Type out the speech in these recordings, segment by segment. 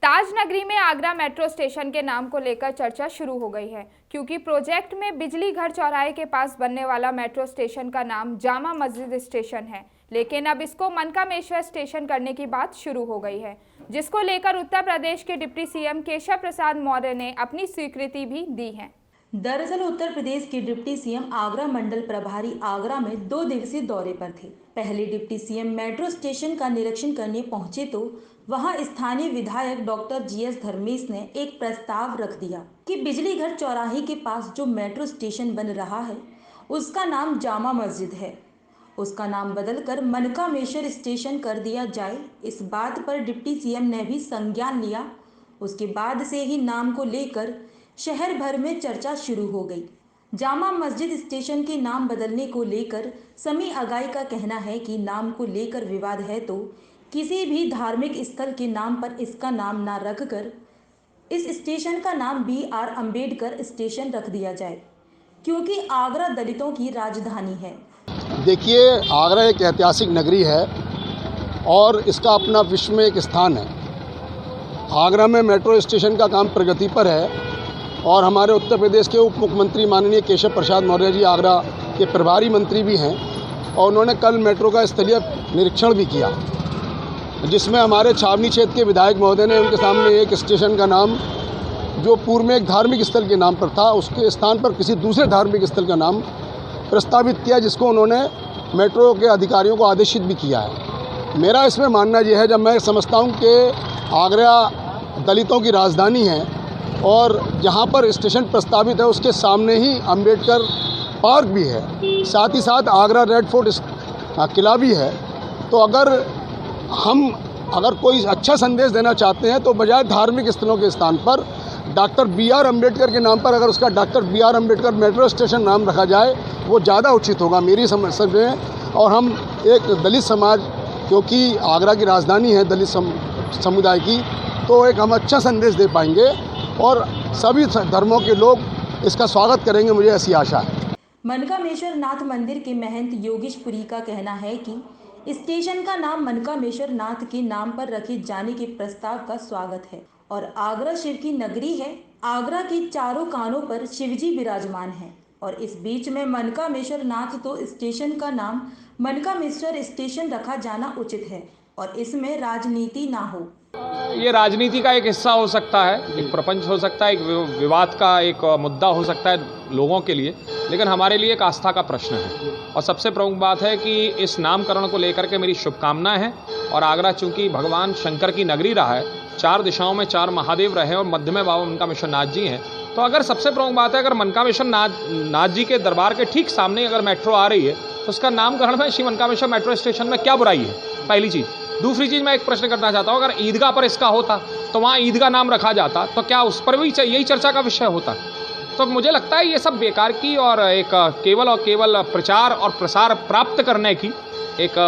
ताज नगरी में Agra metro station के नाम को लेकर चर्चा शुरू हो गई है, क्योंकि प्रोजेक्ट में बिजली घर चौराहे के पास बनने वाला मेट्रो स्टेशन का नाम जामा मस्जिद स्टेशन है। लेकिन अब इसको मनकामेश्वर स्टेशन करने की बात शुरू हो गई है, जिसको लेकर उत्तर प्रदेश के डिप्टी सीएम केशव प्रसाद मौर्य ने अपनी स्वीकृति भी दी है। दरअसल उत्तर प्रदेश के डिप्टी सीएम आगरा मंडल प्रभारी आगरा में 2 दिवसीय दौरे पर थे। पहले डिप्टी सीएम मेट्रो स्टेशन का निरीक्षण करने पहुंचे तो वहां स्थानीय विधायक डॉक्टर जीएस धर्मेश ने एक प्रस्ताव रख दिया कि बिजली घर चौराहे के पास जो मेट्रो स्टेशन बन रहा है उसका नाम जामा मस्जिद है, उसका नाम बदलकर मनकामेश्वर स्टेशन कर दिया जाए। इस बात पर डिप्टी सीएम ने भी संज्ञान लिया। उसके बाद से ही नाम को लेकर शहर भर में चर्चा शुरू हो गई। जामा मस्जिद स्टेशन के नाम बदलने को लेकर समी अगाई का कहना है कि नाम को लेकर विवाद है तो किसी भी धार्मिक स्थल के नाम पर इसका नाम ना रखकर इस स्टेशन का नाम BR अम्बेडकर स्टेशन रख दिया जाए, क्योंकि आगरा दलितों की राजधानी है। देखिए, आगरा एक ऐतिहासिक नगरी है और इसका अपना विश्व में एक स्थान है। आगरा में मेट्रो स्टेशन का काम प्रगति पर है और हमारे उत्तर प्रदेश के उप मुख्यमंत्री माननीय केशव प्रसाद मौर्य जी आगरा के प्रभारी मंत्री भी हैं और उन्होंने कल मेट्रो का स्थलीय निरीक्षण भी किया, जिसमें हमारे छावनी क्षेत्र के विधायक महोदय ने उनके सामने एक स्टेशन का नाम जो पूर्व में एक धार्मिक स्थल के नाम पर था उसके स्थान पर किसी दूसरे धार्मिक स्थल का नाम प्रस्तावित किया, जिसको उन्होंने मेट्रो के अधिकारियों को आदेशित भी किया है। मेरा इसमें मानना यह है, जब मैं समझता हूँ कि आगरा दलितों की राजधानी है और जहाँ पर स्टेशन प्रस्तावित है उसके सामने ही अम्बेडकर पार्क भी है, साथ ही साथ आगरा रेड फोर्ट किला भी है, तो अगर कोई अच्छा संदेश देना चाहते हैं तो बजाय धार्मिक स्थलों के स्थान पर डॉक्टर BR अम्बेडकर के नाम पर अगर उसका doctor BR Ambedkar metro station नाम रखा जाए वो ज़्यादा उचित होगा मेरी समझ में। और हम एक दलित समाज, क्योंकि आगरा की राजधानी है दलित समुदाय की, तो एक हम अच्छा संदेश दे पाएंगे और सभी धर्मों के लोग इसका स्वागत करेंगे, मुझे ऐसी आशा है। मनकामेश्वर नाथ मंदिर के महंत योगेश पुरी का कहना है कि स्टेशन का नाम मनकामेश्वर नाथ के नाम पर रखे जाने के प्रस्ताव का स्वागत है और आगरा शिव की नगरी है। आगरा के चारों कानों पर शिवजी विराजमान हैं और इस बीच में मनकामेश्वर नाथ तो स्टेशन का नाम मनकामेश्वर स्टेशन रखा जाना उचित है और इसमें राजनीति ना हो। ये राजनीति का एक हिस्सा हो सकता है, एक प्रपंच हो सकता है, एक विवाद का एक मुद्दा हो सकता है लोगों के लिए, लेकिन हमारे लिए एक आस्था का प्रश्न है। और सबसे प्रमुख बात है कि इस नामकरण को लेकर के मेरी शुभकामनाएं हैं। और आगरा चूंकि भगवान शंकर की नगरी रहा है, 4 दिशाओं में 4 महादेव रहे और मध्य में बाबा मनकामेश्वर नाथ जी हैं, तो अगर सबसे प्रमुख बात है अगर मनकामेश्वर नाथ जी के दरबार के ठीक सामने अगर मेट्रो आ रही है तो उसका नामकरण में श्री मनकामेश्वर मेट्रो स्टेशन में क्या बुराई है, पहली चीज़। दूसरी चीज़ मैं एक प्रश्न करना चाहता हूँ, अगर ईदगाह पर इसका होता तो वहाँ ईदगाह नाम रखा जाता तो क्या उस पर भी यही चर्चा का विषय होता? तो मुझे लगता है ये सब बेकार की और एक केवल प्रचार और प्रसार प्राप्त करने की एक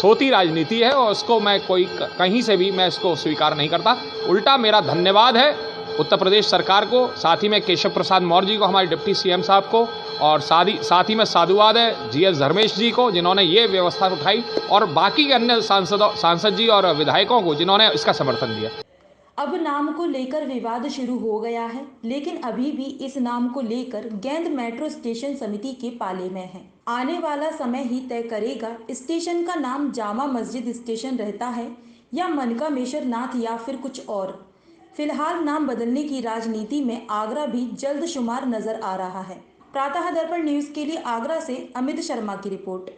थोती राजनीति है और उसको मैं कहीं से भी मैं इसको स्वीकार नहीं करता। उल्टा मेरा धन्यवाद है उत्तर प्रदेश सरकार को, साथ ही में केशव प्रसाद मौर्य जी को, हमारे डिप्टी सीएम साहब को, और साथ ही में साधुवाद है जीएस धर्मेश जी को जिन्होंने ये व्यवस्था उठाई और बाकी के अन्य सांसद जी और विधायकों को जिन्होंने इसका समर्थन दिया। अब नाम को लेकर विवाद शुरू हो गया है, लेकिन अभी भी इस नाम को लेकर गेंद मेट्रो स्टेशन समिति के पाले में है। आने वाला समय ही तय करेगा स्टेशन का नाम जामा मस्जिद स्टेशन रहता है या मनकामेश्वर नाथ या फिर कुछ और। फिलहाल नाम बदलने की राजनीति में आगरा भी जल्द शुमार नजर आ रहा है। प्रातः दर्पण न्यूज के लिए आगरा से अमित शर्मा की रिपोर्ट।